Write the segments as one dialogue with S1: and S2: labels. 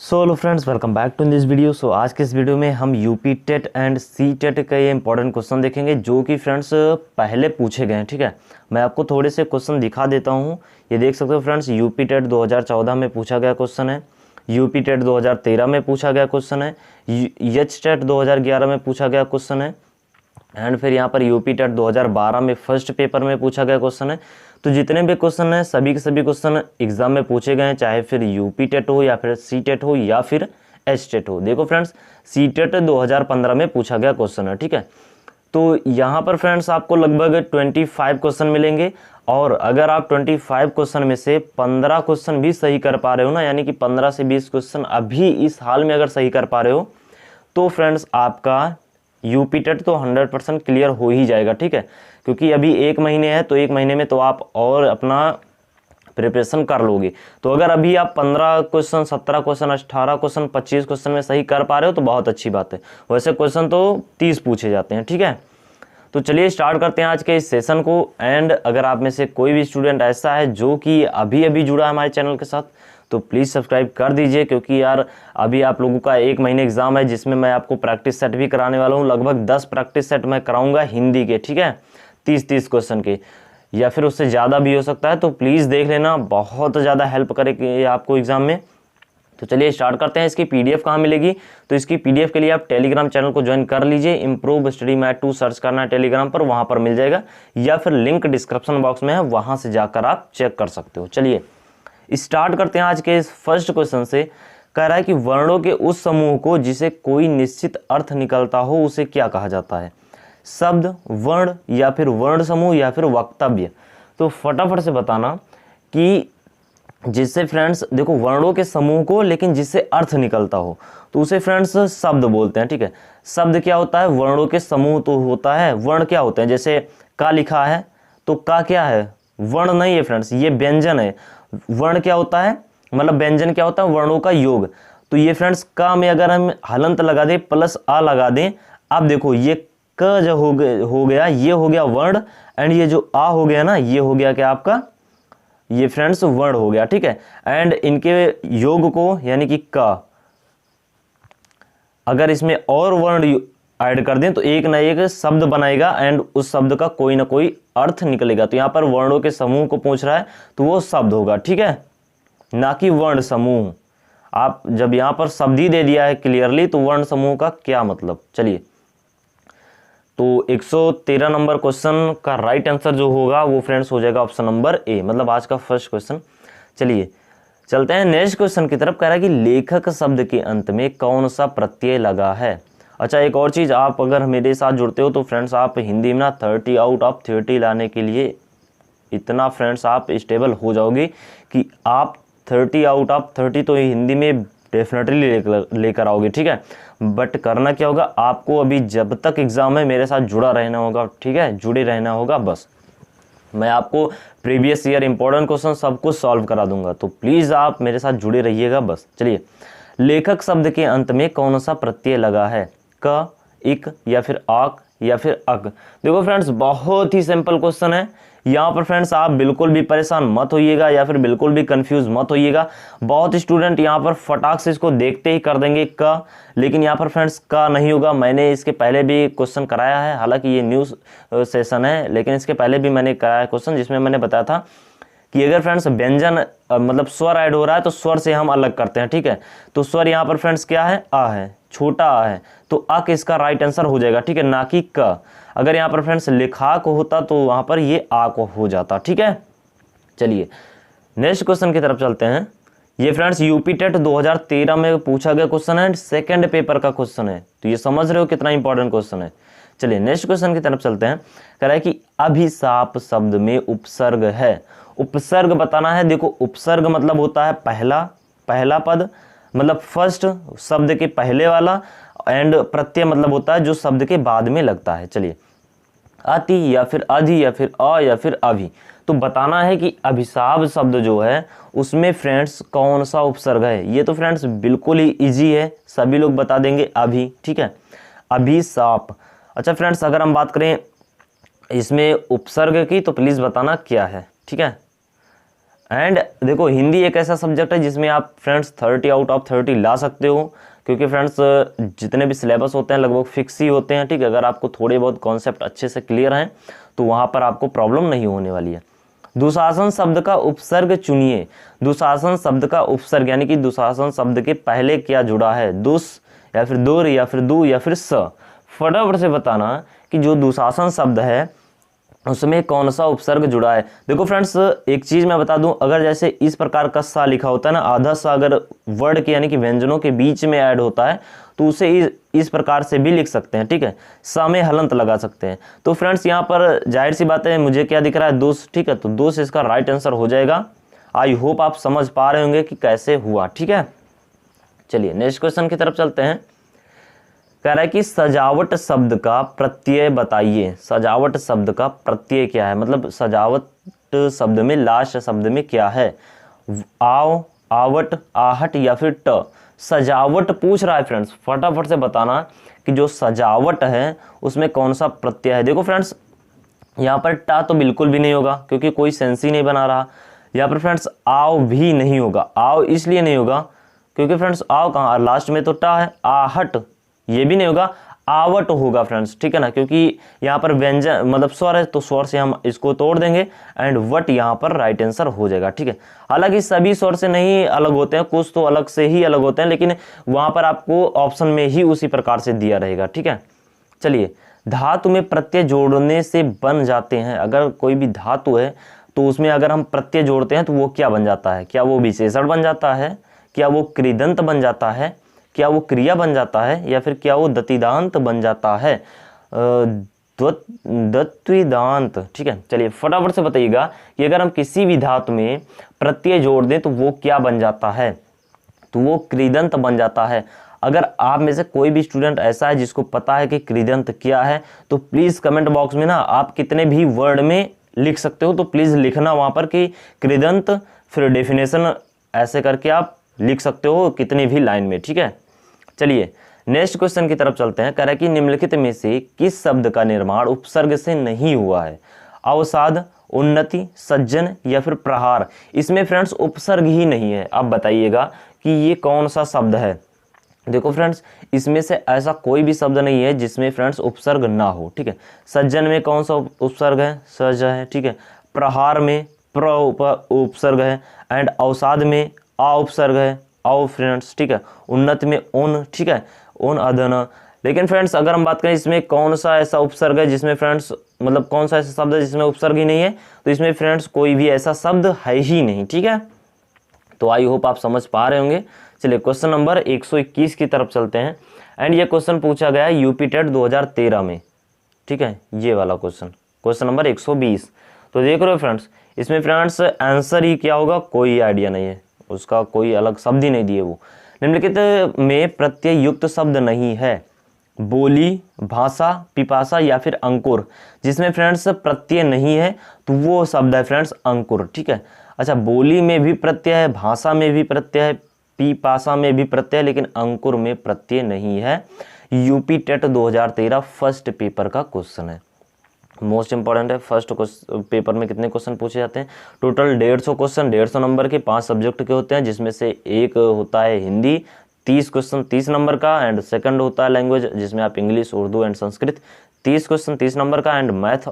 S1: So hello friends, welcome back to this video. आज के इस वीडियो में हम UP TET and C TET का ये इंपॉर्टेंट क्वेश्चन देखेंगे जो कि फ्रेंड्स पहले पूछे गए हैं। ठीक है, मैं आपको थोड़े से क्वेश्चन दिखा देता हूँ। ये देख सकते हो फ्रेंड्स, यूपी टेट 2014 में पूछा गया क्वेश्चन है, यूपी टेट 2013 में पूछा गया क्वेश्चन है, एच टेट 2011 में पूछा गया क्वेश्चन है, एंड फिर यहाँ पर यूपी टेट 2012 में फर्स्ट पेपर में पूछा गया क्वेश्चन है। तो जितने भी क्वेश्चन हैं सभी के सभी क्वेश्चन एग्जाम में पूछे गए हैं, चाहे फिर यूपी टेट हो या फिर सी टेट हो या फिर एच टेट हो। देखो फ्रेंड्स, सी टेट 2015 में पूछा गया क्वेश्चन है। ठीक है, तो यहाँ पर फ्रेंड्स आपको लगभग 25 क्वेश्चन मिलेंगे, और अगर आप 25 क्वेश्चन में से 15 क्वेश्चन भी सही कर पा रहे हो ना, यानी कि 15 से 20 क्वेश्चन अभी इस हाल में अगर सही कर पा रहे हो, तो फ्रेंड्स आपका यूपी टेट तो 100% क्लियर हो ही जाएगा। ठीक है, क्योंकि अभी 1 महीने है, तो 1 महीने में तो आप और अपना प्रिपरेशन कर लोगे। तो अगर अभी आप 15 क्वेश्चन, 17 क्वेश्चन, 18 क्वेश्चन, 25 क्वेश्चन में सही कर पा रहे हो तो बहुत अच्छी बात है। वैसे क्वेश्चन तो 30 पूछे जाते हैं। ठीक है, तो चलिए स्टार्ट करते हैं आज के इस सेशन को। एंड अगर आप में से कोई भी स्टूडेंट ऐसा है जो कि अभी अभी जुड़ा है हमारे चैनल के साथ, तो प्लीज़ सब्सक्राइब कर दीजिए, क्योंकि यार अभी आप लोगों का 1 महीने एग्जाम है जिसमें मैं आपको प्रैक्टिस सेट भी कराने वाला हूँ। लगभग 10 प्रैक्टिस सेट मैं कराऊंगा हिंदी के। ठीक है, 30-30 क्वेश्चन के, या फिर उससे ज़्यादा भी हो सकता है। तो प्लीज़ देख लेना, बहुत ज़्यादा हेल्प करेगी आपको एग्जाम में। तो चलिए स्टार्ट करते हैं। इसकी पीडीएफ कहाँ मिलेगी? तो इसकी पीडीएफ के लिए आप टेलीग्राम चैनल को ज्वाइन कर लीजिए। इम्प्रूव स्टडी मैथ 2 सर्च करना है टेलीग्राम पर, वहाँ पर मिल जाएगा, या फिर लिंक डिस्क्रिप्शन बॉक्स में है, वहाँ से जाकर आप चेक कर सकते हो। चलिए स्टार्ट करते हैं आज के इस फर्स्ट क्वेश्चन से। कह रहा है कि वर्णों के उस समूह को जिसे कोई निश्चित अर्थ निकलता हो उसे क्या कहा जाता है? शब्द, वर्ण, या फिर वर्ण समूह, या फिर वक्तव्य? तो फटाफट से बताना कि जिससे फ्रेंड्स देखो वर्णों के समूह को लेकिन जिससे अर्थ निकलता हो तो उसे फ्रेंड्स शब्द बोलते हैं। ठीक है, शब्द क्या होता है? वर्णों के समूह तो होता है। वर्ण क्या होते हैं? जैसे का लिखा है तो का क्या है? वर्ण नहीं है फ्रेंड्स, ये व्यंजन है। वर्ण क्या होता है? मतलब व्यंजन क्या होता है? वर्णों का योग। तो ये फ्रेंड्स का में अगर हम हलंत लगा दें प्लस आ लगा दें, अब देखो ये क जो हो गया ये हो गया वर्ण, एंड ये जो आ हो गया ना ये हो गया क्या आपका? ये फ्रेंड्स वर्ण हो गया। ठीक है, एंड इनके योग को यानी कि का अगर इसमें और वर्ण ऐड कर दें तो एक ना एक शब्द बनाएगा, एंड उस शब्द का कोई ना कोई अर्थ निकलेगा। तो यहाँ पर वर्णों के समूह को पूछ रहा है तो वो शब्द होगा। ठीक है, ना कि वर्ण समूह। आप जब यहाँ पर शब्द ही दे दिया है क्लियरली, तो वर्ण समूह का क्या मतलब? चलिए, तो 113 नंबर क्वेश्चन का राइट आंसर जो होगा वो फ्रेंड्स हो जाएगा ऑप्शन नंबर ए, मतलब आज का फर्स्ट क्वेश्चन। चलिए चलते हैं नेक्स्ट क्वेश्चन की तरफ। कह रहा है कि लेखक शब्द के अंत में कौन सा प्रत्यय लगा है? अच्छा, एक और चीज़, आप अगर मेरे साथ जुड़ते हो तो फ्रेंड्स आप हिंदी में ना 30 आउट ऑफ 30 लाने के लिए इतना फ्रेंड्स आप स्टेबल हो जाओगे कि आप 30 आउट ऑफ 30 तो हिंदी में डेफिनेटली लेकर आओगे। ठीक है, बट करना क्या होगा आपको? अभी जब तक एग्जाम है मेरे साथ जुड़ा रहना होगा। ठीक है, जुड़े रहना होगा बस। मैं आपको प्रीवियस ईयर इंपॉर्टेंट क्वेश्चन सब कुछ सॉल्व करा दूंगा, तो प्लीज़ आप मेरे साथ जुड़े रहिएगा बस। चलिए, लेखक शब्द के अंत में कौन सा प्रत्यय लगा है? क, इक, या फिर आक, या फिर अक? देखो फ्रेंड्स, बहुत ही सिंपल क्वेश्चन है। यहाँ पर फ्रेंड्स आप बिल्कुल भी परेशान मत होइएगा, या फिर बिल्कुल भी कंफ्यूज मत होइएगा। बहुत स्टूडेंट यहाँ पर फटाक से इसको देखते ही कर देंगे का, लेकिन यहाँ पर फ्रेंड्स का नहीं होगा। मैंने इसके पहले भी क्वेश्चन कराया है, हालांकि ये न्यू सेशन है, लेकिन इसके पहले भी मैंने कराया क्वेश्चन जिसमें मैंने बताया था कि अगर फ्रेंड्स व्यंजन मतलब स्वर ऐड हो रहा है तो स्वर से हम अलग करते हैं। ठीक है, तो स्वर यहाँ पर फ्रेंड्स क्या है? आ है, छोटा आ है, तो अक इसका राइट आंसर हो जाएगा। ठीक है, ना कि क। अगर यहाँ पर फ्रेंड्स लिखाक होता तो वहाँ पर ये आ को हो जाता। ठीक है, चलिए नेक्स्ट क्वेश्चन की तरफ चलते हैं। ये फ्रेंड्स यूपी टेट 2013 में पूछा गया क्वेश्चन है, सेकंड पेपर का क्वेश्चन है, तो ये समझ रहे हो कितना इंपॉर्टेंट क्वेश्चन है। चलिए नेक्स्ट क्वेश्चन की तरफ चलते हैं। कह रहा है कि अभिशाप शब्द में उपसर्ग है। उपसर्ग बताना है। देखो उपसर्ग मतलब होता है पहला पद, मतलब फर्स्ट शब्द के पहले वाला, एंड प्रत्यय मतलब होता है जो शब्द के बाद में लगता है। चलिए, अति, या फिर अधि, या फिर अ, या फिर अभि। तो बताना है कि अभिशाप शब्द जो है उसमें फ्रेंड्स कौन सा उपसर्ग है। ये तो फ्रेंड्स बिल्कुल ही इजी है, सभी लोग बता देंगे अभि। ठीक है, अभिशाप। अच्छा फ्रेंड्स, अगर हम बात करें इसमें उपसर्ग की तो प्लीज़ बताना क्या है। ठीक है, एंड देखो हिंदी एक ऐसा सब्जेक्ट है जिसमें आप फ्रेंड्स 30 आउट ऑफ 30 ला सकते हो, क्योंकि फ्रेंड्स जितने भी सिलेबस होते हैं लगभग फिक्स ही होते हैं, ठीक है। अगर आपको थोड़े बहुत कॉन्सेप्ट अच्छे से क्लियर हैं तो वहाँ पर आपको प्रॉब्लम नहीं होने वाली है। दुशासन शब्द का उपसर्ग चुनिए। दुशासन शब्द का उपसर्ग यानी कि दुशासन शब्द के पहले क्या जुड़ा है, दुस या फिर दुर या फिर दू या फिर स। फटाफट से बताना कि जो दुशासन शब्द है उसमें कौन सा उपसर्ग जुड़ा है। देखो फ्रेंड्स एक चीज मैं बता दूं, अगर जैसे इस प्रकार का सा लिखा होता है ना, आधा सा अगर वर्ड के यानी कि व्यंजनों के बीच में ऐड होता है तो उसे इस प्रकार से भी लिख सकते हैं, ठीक है। सा में हलंत लगा सकते हैं। तो फ्रेंड्स यहाँ पर जाहिर सी बात है, मुझे क्या दिख रहा है, दोष, ठीक है। तो दोष इसका राइट आंसर हो जाएगा। आई होप आप समझ पा रहे होंगे कि कैसे हुआ, ठीक है। चलिए नेक्स्ट क्वेश्चन की तरफ चलते हैं। कह रहा है कि सजावट शब्द का प्रत्यय बताइए। सजावट शब्द का प्रत्यय क्या है, मतलब सजावट शब्द में लास्ट शब्द में क्या है, आओ, आवट, आहट या फिर ट। सजावट पूछ रहा है फ्रेंड्स, फटाफट से बताना कि जो सजावट है उसमें कौन सा प्रत्यय है। देखो फ्रेंड्स यहाँ पर टा तो बिल्कुल भी नहीं होगा क्योंकि कोई सेंस ही नहीं बना रहा। यहाँ पर फ्रेंड्स आओ भी नहीं होगा। आओ इसलिए नहीं होगा क्योंकि फ्रेंड्स आओ कहाँ, लास्ट में तो टा है। आहट ये भी नहीं होगा, आवट होगा फ्रेंड्स, ठीक है ना, क्योंकि यहाँ पर व्यंजन मतलब स्वर है तो स्वर से हम इसको तोड़ देंगे एंड वट यहाँ पर राइट आंसर हो जाएगा, ठीक है। हालांकि सभी स्वर से नहीं अलग होते हैं, कुछ तो अलग से ही अलग होते हैं, लेकिन वहां पर आपको ऑप्शन में ही उसी प्रकार से दिया रहेगा, ठीक है। चलिए धातु में प्रत्यय जोड़ने से बन जाते हैं। अगर कोई भी धातु है तो उसमें अगर हम प्रत्यय जोड़ते हैं तो वो क्या बन जाता है, क्या वो विशेषण बन जाता है, क्या वो कृदंत बन जाता है, क्या वो क्रिया बन जाता है, या फिर क्या वो दतिदांत बन जाता है, दत्विदांत, ठीक है। चलिए फटाफट से बताइएगा कि अगर हम किसी भी धातु में प्रत्यय जोड़ दें तो वो क्या बन जाता है, तो वो कृदंत बन जाता है। अगर आप में से कोई भी स्टूडेंट ऐसा है जिसको पता है कि कृदंत क्या है तो प्लीज कमेंट बॉक्स में ना आप कितने भी वर्ड में लिख सकते हो तो प्लीज लिखना वहां पर कि कृदंत, फिर डेफिनेशन ऐसे करके आप लिख सकते हो कितनी भी लाइन में, ठीक है। चलिए नेक्स्ट क्वेश्चन की तरफ चलते हैं। कह रहा है कि निम्नलिखित में से किस शब्द का निर्माण उपसर्ग से नहीं हुआ है, अवसाद, उन्नति, सज्जन या फिर प्रहार। इसमें फ्रेंड्स उपसर्ग ही नहीं है। आप बताइएगा कि ये कौन सा शब्द है। देखो फ्रेंड्स इसमें से ऐसा कोई भी शब्द नहीं है जिसमें फ्रेंड्स उपसर्ग ना हो, ठीक है। सज्जन में कौन सा उपसर्ग है, सज है, ठीक है। प्रहार में प्र उपसर्ग है एंड अवसाद में आ उपसर्ग है, आओ फ्रेंड्स, ठीक है। उन्नत में ओन, ठीक है, ओन अधन। लेकिन फ्रेंड्स अगर हम बात करें इसमें कौन सा ऐसा उपसर्ग है जिसमें फ्रेंड्स मतलब कौन सा ऐसा शब्द है जिसमें उपसर्ग ही नहीं है, तो इसमें फ्रेंड्स कोई भी ऐसा शब्द है ही नहीं, ठीक है। तो आई होप आप समझ पा रहे होंगे। चलिए क्वेश्चन नंबर 121 की तरफ चलते हैं एंड ये क्वेश्चन पूछा गया है यूपी टेट 2013 में, ठीक है। ये वाला क्वेश्चन नंबर 120। तो देख रहे हो फ्रेंड्स इसमें फ्रेंड्स आंसर ही क्या होगा कोई आइडिया नहीं है, उसका कोई अलग शब्द ही नहीं दिए। वो निम्नलिखित में प्रत्यय युक्त शब्द नहीं है, बोली, भाषा, पिपासा या फिर अंकुर। जिसमें फ्रेंड्स प्रत्यय नहीं है तो वो शब्द है फ्रेंड्स अंकुर, ठीक है। अच्छा बोली में भी प्रत्यय है, भाषा में भी प्रत्यय है, पिपासा में भी प्रत्यय है, लेकिन अंकुर में प्रत्यय नहीं है। यूपी टेट 2013 फर्स्ट पेपर का क्वेश्चन है, मोस्ट इंपॉर्टेंट है। फर्स्ट पेपर में कितने क्वेश्चन पूछे जाते हैं, टोटल 150 क्वेश्चन, 150 नंबर के 5 सब्जेक्ट के होते हैं, जिसमें से एक होता है हिंदी 30 क्वेश्चन 30 नंबर का, एंड सेकंड होता है लैंग्वेज जिसमें आप English, Urdu and Sanskrit 30 question 30 number का, एंड मैथ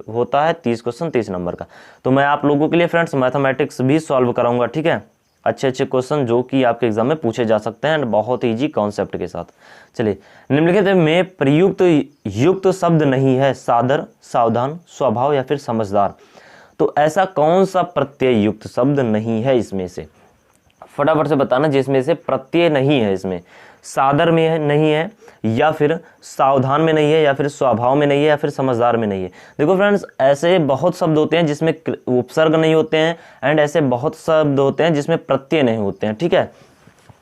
S1: होता है 30 क्वेश्चन 30 नंबर का। तो मैं आप लोगों के लिए फ्रेंड्स मैथमेटिक्स भी सॉल्व कराऊंगा, ठीक है। अच्छे क्वेश्चन जो कि आपके एग्जाम में पूछे जा सकते हैं एंड बहुत इजी कॉन्सेप्ट के साथ। चलिए निम्नलिखित में प्रयुक्त युक्त शब्द नहीं है, सादर, सावधान, स्वभाव या फिर समझदार। तो ऐसा कौन सा प्रत्यय युक्त शब्द नहीं है इसमें से, फटाफट से बताना जिसमें से प्रत्यय नहीं है। इसमें सादर में है नहीं है, या फिर सावधान में नहीं है, या फिर स्वभाव में नहीं है, या फिर समझदार में नहीं है। देखो फ्रेंड्स ऐसे बहुत शब्द होते हैं जिसमें उपसर्ग नहीं होते हैं एंड ऐसे बहुत शब्द होते हैं जिसमें प्रत्यय नहीं होते हैं, ठीक है।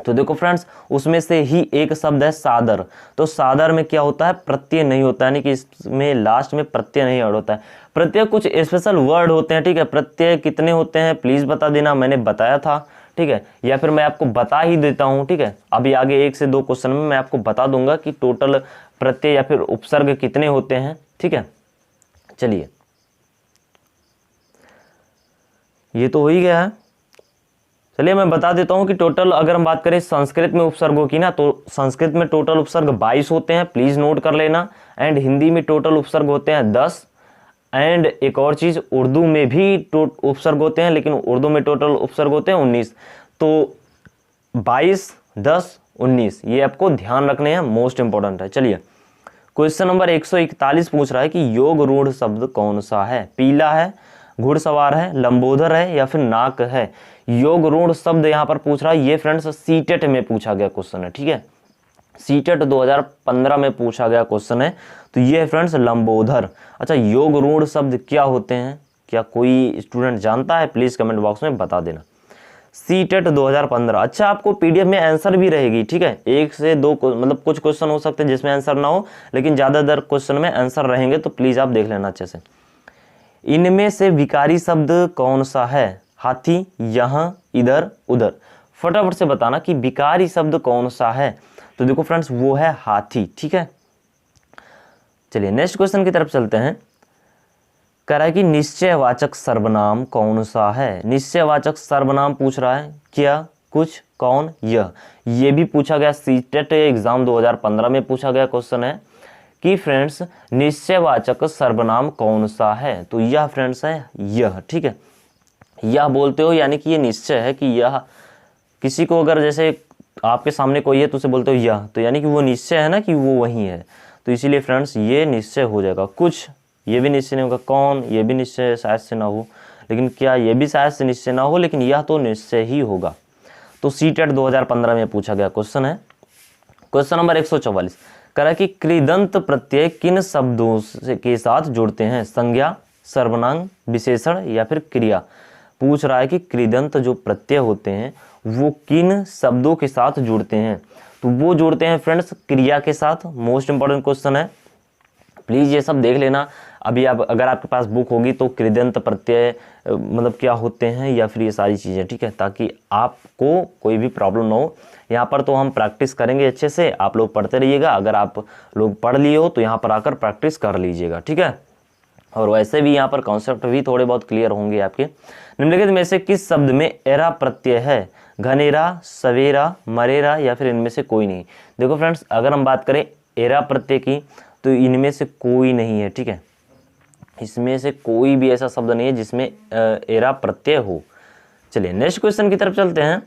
S1: तो देखो फ्रेंड्स उसमें से ही एक शब्द है सादर। तो सादर में क्या होता है, प्रत्यय नहीं होता है, यानी कि इसमें लास्ट में प्रत्यय नहीं ऐड होता है। प्रत्यय कुछ स्पेशल वर्ड होते हैं, ठीक है। प्रत्यय कितने होते हैं प्लीज बता देना, मैंने बताया था, ठीक है, या फिर मैं आपको बता ही देता हूं, ठीक है। अभी आगे 1 से 2 क्वेश्चन में मैं आपको बता दूंगा कि टोटल प्रत्यय या फिर उपसर्ग कितने होते हैं, ठीक है। चलिए ये तो हो ही गया है। चलिए मैं बता देता हूँ कि टोटल अगर हम बात करें संस्कृत में उपसर्गों की ना, तो संस्कृत में टोटल उपसर्ग 22 होते हैं, प्लीज नोट कर लेना। एंड हिंदी में टोटल उपसर्ग होते हैं 10। एंड एक और चीज, उर्दू में भी उपसर्ग होते हैं, लेकिन उर्दू में टोटल उपसर्ग होते हैं 19। तो 22, 10, 19 ये आपको ध्यान रखने हैं, मोस्ट इंपॉर्टेंट है। चलिए क्वेश्चन नंबर 141 पूछ रहा है कि योग रूढ़ शब्द कौन सा है? पीला है, घुड़सवार है, लंबोदर है या फिर नाक है? योग रूढ़ शब्द यहाँ पर पूछ रहा है। ये फ्रेंड्स सीटेट में पूछा गया क्वेश्चन है, ठीक है, सीटेट 2015 में पूछा गया क्वेश्चन है। तो ये है फ्रेंड्स लंबोदर। अच्छा, योग रूढ़ शब्द क्या होते हैं? क्या कोई स्टूडेंट जानता है? प्लीज कमेंट बॉक्स में बता देना। सीटेट 2015। अच्छा, आपको पीडीएफ में आंसर भी रहेगी, ठीक है, 1 से 2 मतलब कुछ क्वेश्चन हो सकते हैं जिसमें आंसर ना हो, लेकिन ज्यादातर क्वेश्चन में आंसर रहेंगे, तो प्लीज आप देख लेना अच्छे से। इनमें से विकारी शब्द कौन सा है? हाथी, यहाँ, इधर, उधर। फटाफट से बताना कि विकारी शब्द कौन सा है। तो देखो फ्रेंड्स, वो है हाथी, ठीक है। चलिए नेक्स्ट क्वेश्चन की तरफ चलते हैं। कह रहा है कि निश्चयवाचक सर्वनाम कौन सा है? निश्चयवाचक सर्वनाम पूछ रहा है। क्या, कुछ, कौन, यह। ये भी पूछा गया, सीटेट एग्जाम 2015 में पूछा गया क्वेश्चन है कि फ्रेंड्स निश्चयवाचक सर्वनाम कौन सा है? तो यह फ्रेंड्स है यह, ठीक है। यह बोलते हो यानी कि ये निश्चय है कि यह, किसी को अगर जैसे आपके सामने कोई है तो उसे बोलते हो यह, तो यानी कि वो निश्चय है ना कि वो वही है, तो इसीलिए फ्रेंड्स ये निश्चय हो जाएगा। कुछ, ये भी निश्चय नहीं होगा। कौन, ये भी निश्चय शायद से ना हो, लेकिन क्या, ये भी शायद से निश्चय ना हो, लेकिन यह तो निश्चय ही होगा। तो सीटेट 2015 में पूछा गया क्वेश्चन है। क्वेश्चन नंबर 144 कह रहा है कि कृदंत प्रत्यय किन शब्दों के साथ जुड़ते हैं? संज्ञा, सर्वनाम, विशेषण या फिर क्रिया। पूछ रहा है कि कृदंत जो प्रत्यय होते हैं वो किन शब्दों के साथ जुड़ते हैं? तो वो जुड़ते हैं फ्रेंड्स क्रिया के साथ। मोस्ट इंपॉर्टेंट क्वेश्चन है, प्लीज ये सब देख लेना। अभी आप अगर आपके पास बुक होगी तो कृदंत प्रत्यय मतलब क्या होते हैं या फिर ये सारी चीज़ें, ठीक है, ताकि आपको कोई भी प्रॉब्लम ना हो। यहाँ पर तो हम प्रैक्टिस करेंगे अच्छे से, आप लोग पढ़ते रहिएगा। अगर आप लोग पढ़ लिए हो तो यहाँ पर आकर प्रैक्टिस कर लीजिएगा, ठीक है। और वैसे भी यहाँ पर कॉन्सेप्ट भी थोड़े बहुत क्लियर होंगे आपके। निम्नलिखित में से किस शब्द में एरा प्रत्यय है? घनेरा, सवेरा, मरेरा या फिर इनमें से कोई नहीं। देखो फ्रेंड्स, अगर हम बात करें एरा प्रत्यय की तो इनमें से कोई नहीं है, ठीक है, इसमें से कोई भी ऐसा शब्द नहीं है जिसमें एरा प्रत्यय हो। चलिए नेक्स्ट क्वेश्चन की तरफ चलते हैं।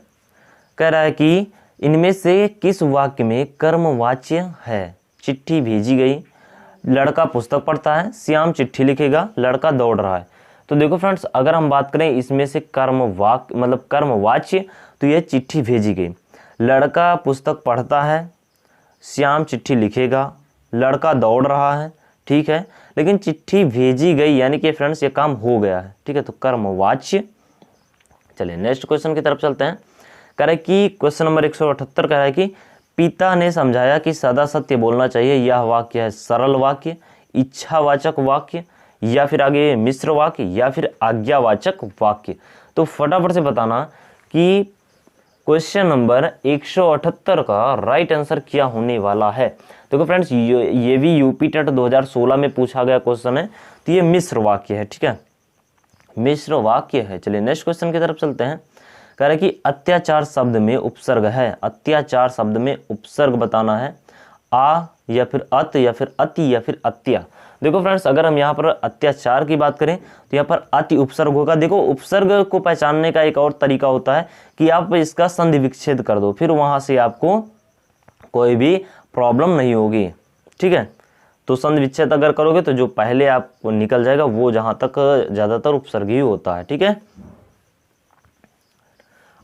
S1: कह रहा है कि इनमें से किस वाक्य में कर्मवाच्य है? चिट्ठी भेजी गई, लड़का पुस्तक पढ़ता है, श्याम चिट्ठी लिखेगा, लड़का दौड़ रहा है। तो देखो फ्रेंड्स, अगर हम बात करें इसमें से कर्मवाक्य मतलब कर्मवाच्य, तो यह चिट्ठी भेजी गई, लड़का पुस्तक पढ़ता है, श्याम चिट्ठी लिखेगा, लड़का दौड़ रहा है, ठीक है, लेकिन चिट्ठी भेजी गई यानी कि फ्रेंड्स ये काम हो गया है, ठीक है, तो कर्मवाच्य। चलिए नेक्स्ट क्वेश्चन की तरफ चलते हैं। कह रहा है कि क्वेश्चन नंबर 178 कह रहा है कि पिता ने समझाया कि सदा सत्य बोलना चाहिए। यह वाक्य है सरल वाक्य, इच्छावाचक वाक्य या फिर आगे मिश्र वाक्य या फिर आज्ञावाचक वाक्य। तो फटाफट से बताना कि क्वेश्चन नंबर 178 का राइट आंसर क्या होने वाला है। देखो फ्रेंड्स, ये भी यूपी टेट 2016 में पूछा गया क्वेश्चन है, तो ये मिश्र वाक्य है, ठीक है, मिश्र वाक्य है। चलिए नेक्स्ट क्वेश्चन की तरफ चलते हैं। कह रहा है कि अत्याचार शब्द में उपसर्ग है। अत्याचार शब्द में उपसर्ग बताना है, आ या फिर अत या फिर अति या फिर अत्या। देखो फ्रेंड्स, अगर हम यहाँ पर अत्याचार की बात करें तो यहाँ पर अति उपसर्ग होगा। देखो उपसर्ग को पहचानने का एक और तरीका होता है कि आप इसका संधि विच्छेद कर दो, फिर वहां से आपको कोई भी प्रॉब्लम नहीं होगी, ठीक है। तो संधि विच्छेद अगर करोगे तो जो पहले आपको निकल जाएगा वो जहां तक ज्यादातर उपसर्ग ही होता है, ठीक है।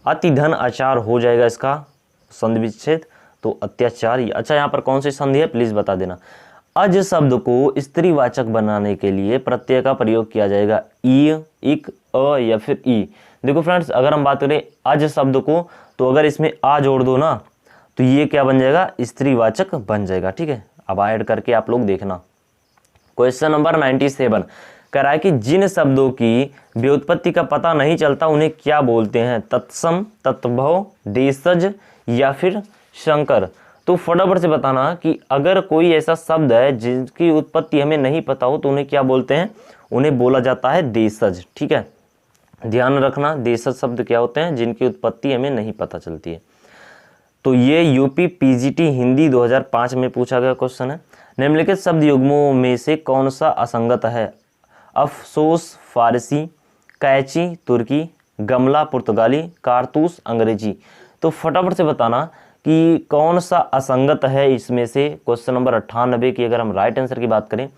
S1: अति धन आचार हो जाएगा इसका संधि विच्छेद, तो अत्याचार। अच्छा, यहाँ पर कौन सी संधि है प्लीज बता देना। अज शब्द को स्त्रीवाचक बनाने के लिए प्रत्यय का प्रयोग किया जाएगा, ई, इक, अ या फिर ई। देखो फ्रेंड्स, अगर हम बात करें अज शब्द को, तो अगर इसमें आ जोड़ दो ना तो ये क्या बन जाएगा? स्त्रीवाचक बन जाएगा, ठीक है। अब ऐड करके आप लोग देखना। क्वेश्चन नंबर 97 कह रहा है कि जिन शब्दों की व्युत्पत्ति का पता नहीं चलता उन्हें क्या बोलते हैं? तत्सम, तत्भव, देशज या फिर शंकर। तो फटाफट से बताना कि अगर कोई ऐसा शब्द है जिसकी उत्पत्ति हमें नहीं पता हो तो उन्हें क्या बोलते हैं? उन्हें बोला जाता है देशज, ठीक है। ध्यान रखना देशज शब्द क्या होते हैं जिनकी उत्पत्ति हमें नहीं पता चलती है। तो ये यूपी पीजीटी हिंदी 2005 में पूछा गया क्वेश्चन है। निम्नलिखित शब्द युग्मों में से कौन सा असंगत है? अफसोस फारसी, कैची तुर्की, गमला पुर्तगाली, कारतूस अंग्रेजी। तो फटाफट से बताना कि कौन सा असंगत है इसमें से। क्वेश्चन नंबर 98 की अगर हम राइट आंसर की बात करें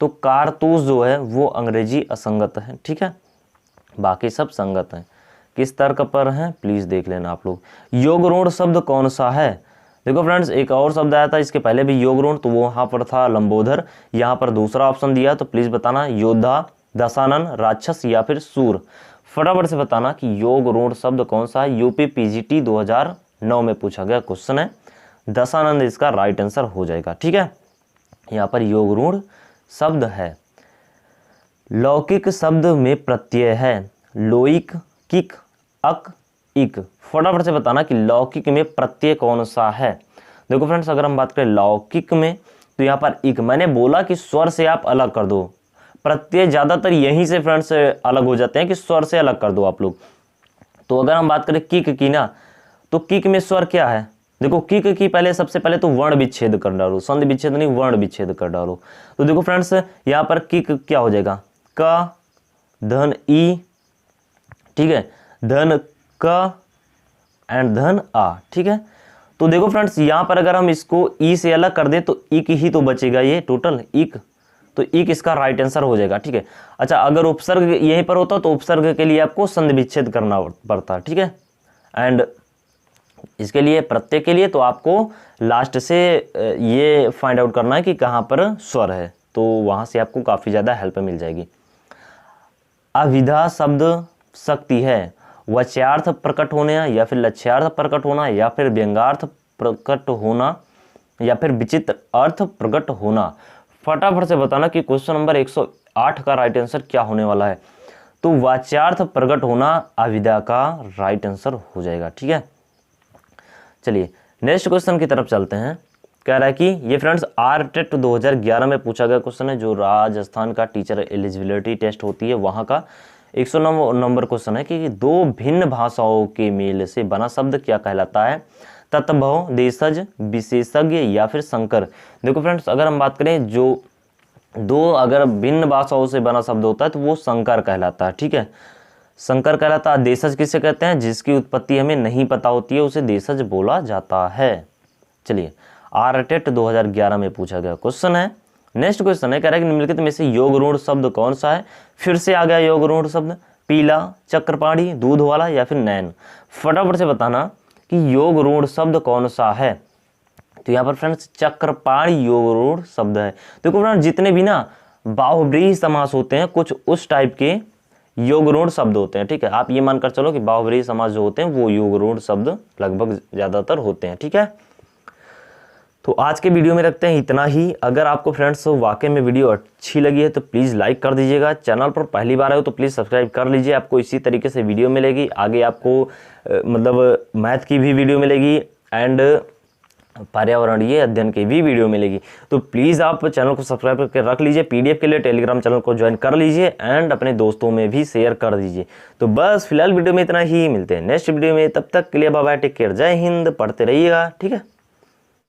S1: तो कारतूस जो है वो अंग्रेजी असंगत है, ठीक है, बाकी सब संगत हैं। किस तर्क पर हैं प्लीज देख लेना आप लोग। योगरूढ़ शब्द कौन सा है? देखो फ्रेंड्स, एक और शब्द आया था इसके पहले भी योगरूढ़, तो वो वहां पर था लंबोदर। यहाँ पर दूसरा ऑप्शन दिया, तो प्लीज बताना योद्धा, दशानन, राक्षस या फिर सूर। फटाफट से बताना कि योगरूढ़ शब्द कौन सा है। यूपी पीजीटी 2009 में पूछा गया क्वेश्चन है। दशानंद इसका राइट आंसर हो जाएगा, ठीक है। यहाँ पर योगरूढ़ शब्द है। लौकिक शब्द में प्रत्यय है लोइक, किक, अक, इक। फटाफट से बताना कि लौकिक में प्रत्यय कौन सा है। देखो फ्रेंड्स, अगर हम बात करें लौकिक में तो यहाँ पर इक, मैंने बोला कि स्वर से आप अलग कर दो। प्रत्यय ज्यादातर यहीं से फ्रेंड्स अलग हो जाते हैं कि स्वर से अलग कर दो आप लोग। तो अगर हम बात करें किक की ना, तो किक में स्वर क्या है? देखो किक की पहले सबसे पहले तो वर्ण विच्छेद कर डालो, संधि विच्छेद नहीं, वर्ण विच्छेद कर डालो। तो देखो फ्रेंड्स, यहाँ पर किक क्या हो जाएगा? क धन ई, ठीक है, धन क एंड धन आ, ठीक है। तो देखो फ्रेंड्स, यहाँ पर अगर हम इसको ई से अलग कर दें तो इक ही तो बचेगा, ये टोटल इक, तो इक इसका राइट आंसर हो जाएगा, ठीक है। अच्छा, अगर उपसर्ग यहीं पर होता तो उपसर्ग के लिए आपको संधि विच्छेद करना पड़ता, ठीक है। एंड इसके लिए प्रत्यय के लिए तो आपको लास्ट से ये फाइंड आउट करना है कि कहाँ पर स्वर है, तो वहाँ से आपको काफ़ी ज़्यादा हेल्प मिल जाएगी। अविधा शब्द शक्ति है, वाच्यार्थ प्रकट होना या फिर लक्ष्यार्थ प्रकट होना या फिर व्यंग्यार्थ प्रकट होना या फिर विचित्र अर्थ प्रकट होना। फटाफट से बताना कि क्वेश्चन नंबर 108 का राइट आंसर क्या होने वाला है। तो वाच्यार्थ प्रकट होना अविधा का राइट आंसर हो जाएगा, ठीक है। चलिए नेक्स्ट क्वेश्चन की तरफ चलते हैं। कह रहा है कि ये फ्रेंड्स आरटेट 2011 में पूछा गया क्वेश्चन है, जो राजस्थान का टीचर एलिजिबिलिटी टेस्ट होती है वहाँ का 109 नंबर क्वेश्चन है कि दो भिन्न भाषाओं के मेल से बना शब्द क्या कहलाता है? तत्भव, देशज, विशेषज्ञ या फिर संकर। देखो फ्रेंड्स, अगर हम बात करें जो दो अगर भिन्न भाषाओं से बना शब्द होता है तो वो संकर कहलाता है, ठीक है, संकर कहलाता है। देशज किसे कहते हैं? जिसकी उत्पत्ति हमें नहीं पता होती है उसे देशज बोला जाता है। चलिए, आरटेट 2011 में पूछा गया क्वेश्चन है। नेक्स्ट क्वेश्चन है, कह रहा है कि निम्नलिखित में से योगरूढ़ शब्द कौन सा है? फिर से आ गया योगरूढ़ शब्द, पीला, चक्रपाणी, दूध वाला या फिर नैन। फटाफट से बताना कि योगरूढ़ शब्द कौन सा है। तो यहाँ पर फ्रेंड्स चक्रपाणी योगरूढ़ शब्द है। देखो फ्रेंड्स, जितने भी ना बाहुव्रीहि समास होते हैं कुछ उस टाइप के योगरूढ़ शब्द होते हैं, ठीक है। आप ये मानकर चलो कि बाहुव्रीहि समास जो होते हैं वो योगरूढ़ शब्द लगभग ज्यादातर होते हैं, ठीक है। तो आज के वीडियो में रखते हैं इतना ही। अगर आपको फ्रेंड्स वाकई में वीडियो अच्छी लगी है तो प्लीज़ लाइक कर दीजिएगा। चैनल पर पहली बार आए हो तो प्लीज़ सब्सक्राइब कर लीजिए। आपको इसी तरीके से वीडियो मिलेगी आगे, आपको मतलब मैथ की भी वीडियो मिलेगी एंड पर्यावरणीय अध्ययन की भी वीडियो मिलेगी। तो प्लीज़ आप चैनल को सब्सक्राइब करके रख लीजिए। पीडीएफ के लिए टेलीग्राम चैनल को ज्वाइन कर लीजिए एंड अपने दोस्तों में भी शेयर कर दीजिए। तो बस फिलहाल वीडियो में इतना ही, मिलते हैं नेक्स्ट वीडियो में। तब तक के लिए बाय बाय, टेक केयर, जय हिंद, पढ़ते रहिएगा, ठीक है।